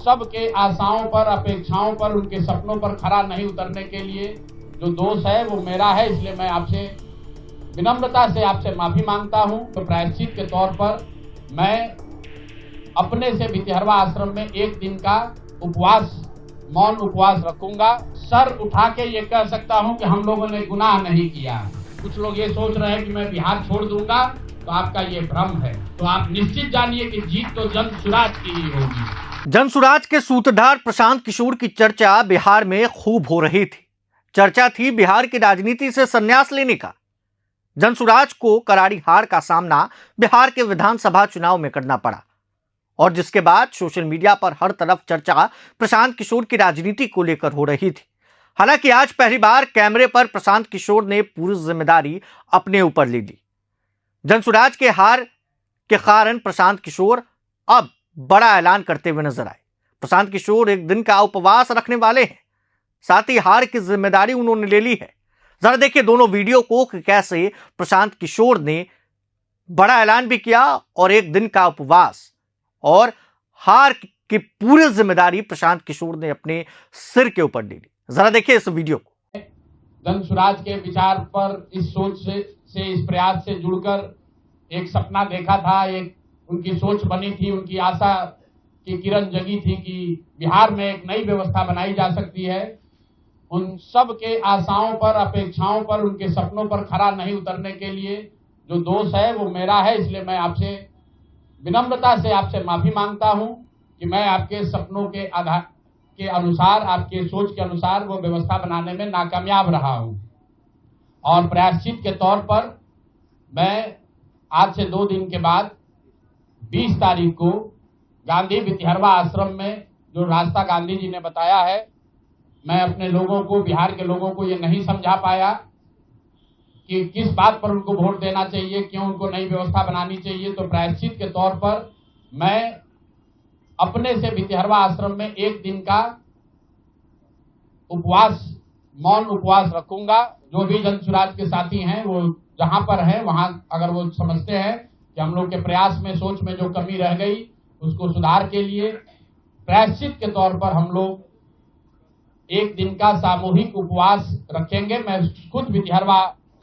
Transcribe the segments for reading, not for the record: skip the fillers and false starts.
सबके आशाओं पर, अपेक्षाओं पर, उनके सपनों पर खरा नहीं उतरने के लिए जो दोष है वो मेरा है, इसलिए मैं आपसे विनम्रता से आपसे माफी मांगता हूं। तो प्रायश्चित के तौर पर मैं अपने से भितिहरवा आश्रम में एक दिन का उपवास, मौन उपवास रखूंगा। सर उठा के ये कह सकता हूं कि हम लोगों ने गुनाह नहीं किया। कुछ लोग ये सोच रहे हैं कि मैं बिहार छोड़ दूंगा, तो आपका ये भ्रम है। तो आप निश्चित जानिए कि जीत तो जन सुराज की ही होगी। जनसुराज के सूत्रधार प्रशांत किशोर की चर्चा बिहार में खूब हो रही थी। चर्चा थी बिहार की राजनीति से संन्यास लेने का। जनसुराज को करारी हार का सामना बिहार के विधानसभा चुनाव में करना पड़ा और जिसके बाद सोशल मीडिया पर हर तरफ चर्चा प्रशांत किशोर की राजनीति को लेकर हो रही थी। हालांकि आज पहली बार कैमरे पर प्रशांत किशोर ने पूरी जिम्मेदारी अपने ऊपर ले ली। जनसुराज के हार के कारण प्रशांत किशोर अब बड़ा ऐलान करते हुए नजर आए। प्रशांत किशोर एक दिन का उपवास रखने वाले हैं, साथ ही हार की जिम्मेदारी उन्होंने ले ली है। जरा देखिए दोनों वीडियो को कि कैसे प्रशांत किशोर ने बड़ा ऐलान भी किया और एक दिन का उपवास और हार की पूरी जिम्मेदारी प्रशांत किशोर ने अपने सिर के ऊपर ले ली। जरा देखिए इस वीडियो को। जनसुराज के विचार पर, इस सोच से इस प्रयास से जुड़कर एक सपना देखा था, एक उनकी सोच बनी थी, उनकी आशा की किरण जगी थी कि बिहार में एक नई व्यवस्था बनाई जा सकती है। उन सब के आशाओं पर, अपेक्षाओं पर, उनके सपनों पर खरा नहीं उतरने के लिए जो दोष है वो मेरा है, इसलिए मैं आपसे विनम्रता से आपसे माफी मांगता हूं कि मैं आपके सपनों के आधार के अनुसार, आपके सोच के अनुसार वो व्यवस्था बनाने में नाकामयाब रहा हूं। और प्रायश्चित के तौर पर मैं आज से 2 दिन के बाद 20 तारीख को गांधी भितिहरवा आश्रम में, जो रास्ता गांधी जी ने बताया है, मैं अपने लोगों को, बिहार के लोगों को ये नहीं समझा पाया कि किस बात पर उनको वोट देना चाहिए, क्यों उनको नई व्यवस्था बनानी चाहिए। तो प्रायश्चित के तौर पर मैं अपने से भितिहरवा आश्रम में एक दिन का उपवास, मौन उपवास रखूंगा। जो भी जनसुराज के साथी हैं वो जहां पर हैं वहां, अगर वो समझते हैं कि हम लोग के प्रयास में, सोच में जो कमी रह गई उसको सुधार के लिए प्रायश्चित के तौर पर हम लोग एक दिन का सामूहिक उपवास रखेंगे। मैं खुद भितिहरवा,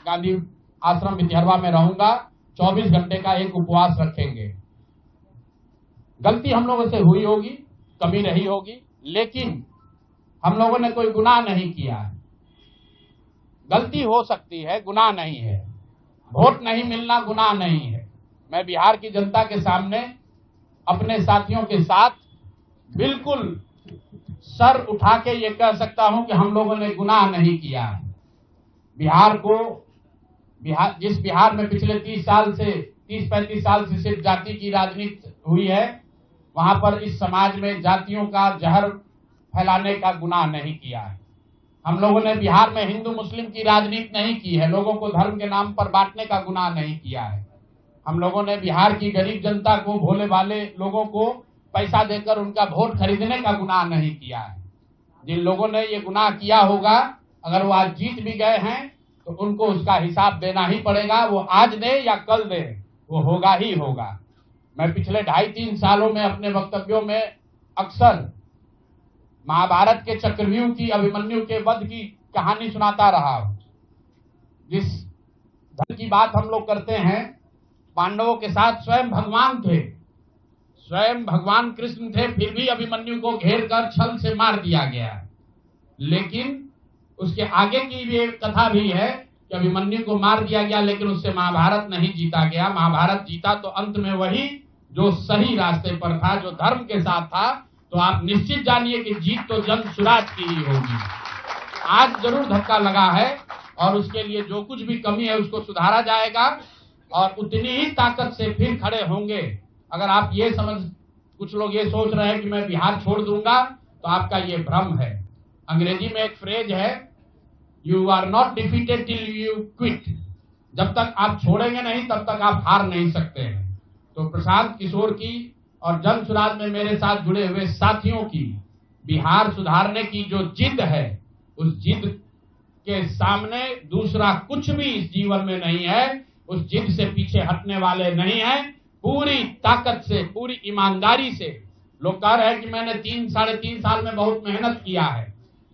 गांधी आश्रम भितिहरवा में रहूंगा। 24 घंटे का एक उपवास रखेंगे। गलती हम लोगों से हुई होगी, कमी रही होगी, लेकिन हम लोगों ने कोई गुनाह नहीं किया है। गलती हो सकती है, गुनाह नहीं है। वोट नहीं मिलना गुनाह नहीं है। मैं बिहार की जनता के सामने अपने साथियों के साथ बिल्कुल सर उठा के ये कह सकता हूं कि हम लोगों ने गुनाह नहीं किया है। जिस बिहार में पिछले 30-35 साल से सिर्फ जाति की राजनीति हुई है, वहां पर इस समाज में जातियों का जहर फैलाने का गुनाह नहीं किया है। हम लोगों ने बिहार में हिंदू मुस्लिम की राजनीति नहीं की है, लोगों को धर्म के नाम पर बांटने का गुनाह नहीं किया है। हम लोगों ने बिहार की गरीब जनता को, भोले भाले लोगों को पैसा देकर उनका वोट खरीदने का गुनाह नहीं किया है। जिन लोगों ने ये गुनाह किया होगा, अगर वो आज जीत भी गए हैं तो उनको उसका हिसाब देना ही पड़ेगा। वो आज दे या कल दे, वो होगा ही होगा। मैं पिछले 2.5-3 सालों में अपने वक्तव्यों में अक्सर महाभारत के चक्रव्यूह की, अभिमन्यु के वध की कहानी सुनाता रहा हूं। जिस धन की बात हम लोग करते हैं, पांडवों के साथ स्वयं भगवान थे, स्वयं भगवान कृष्ण थे, फिर भी अभिमन्यु को घेर कर छल से मार दिया गया। लेकिन उसके आगे की भी एक कथा भी है कि अभिमन्यु को मार दिया गया, लेकिन उससे महाभारत नहीं जीता गया। महाभारत जीता तो अंत में वही जो सही रास्ते पर था, जो धर्म के साथ था। तो आप निश्चित जानिए कि जीत तो जन सुराज की ही होगी। आज जरूर धक्का लगा है और उसके लिए जो कुछ भी कमी है उसको सुधारा जाएगा और उतनी ही ताकत से फिर खड़े होंगे। अगर आप ये कुछ लोग ये सोच रहे हैं कि मैं बिहार छोड़ दूंगा, तो आपका ये भ्रम है। अंग्रेजी में एक फ्रेज है, you are not defeated till you quit. जब तक आप छोड़ेंगे नहीं तब तक आप हार नहीं सकते हैं। तो प्रशांत किशोर की और जनसुराज में मेरे साथ जुड़े हुए साथियों की बिहार सुधारने की जो जिद है, उस जिद के सामने दूसरा कुछ भी इस जीवन में नहीं है। उस जिद से पीछे हटने वाले नहीं है। पूरी ताकत से, पूरी ईमानदारी से लोग कह रहे हैं कि मैंने 3-3.5 साल में बहुत मेहनत किया है,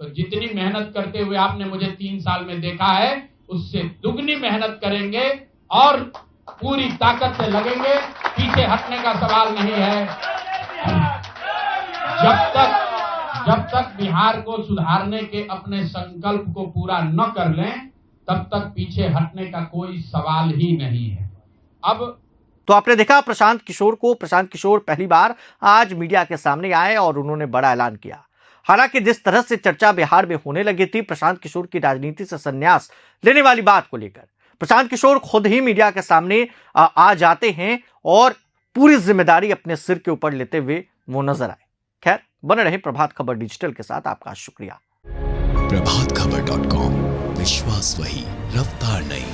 तो जितनी मेहनत करते हुए आपने मुझे 3 साल में देखा है, उससे दुगनी मेहनत करेंगे और पूरी ताकत से लगेंगे। पीछे हटने का सवाल नहीं है। जब तक बिहार को सुधारने के अपने संकल्प को पूरा न कर लें, तब तक पीछे हटने का कोई सवाल ही नहीं है। अब तो आपने देखा प्रशांत किशोर पहली बार आज मीडिया के सामने आए और उन्होंने बड़ा ऐलान किया। हालांकि जिस तरह से चर्चा बिहार में होने लगी थी प्रशांत किशोर की राजनीति से संन्यास लेने वाली बात को लेकर, प्रशांत किशोर खुद ही मीडिया के सामने आ जाते हैं और पूरी जिम्मेदारी अपने सिर के ऊपर लेते हुए वो नजर आए। खैर, बने रहे प्रभात खबर डिजिटल के साथ। आपका शुक्रिया। प्रभातखबर.com, विश्वास वही, रफ्तार नहीं।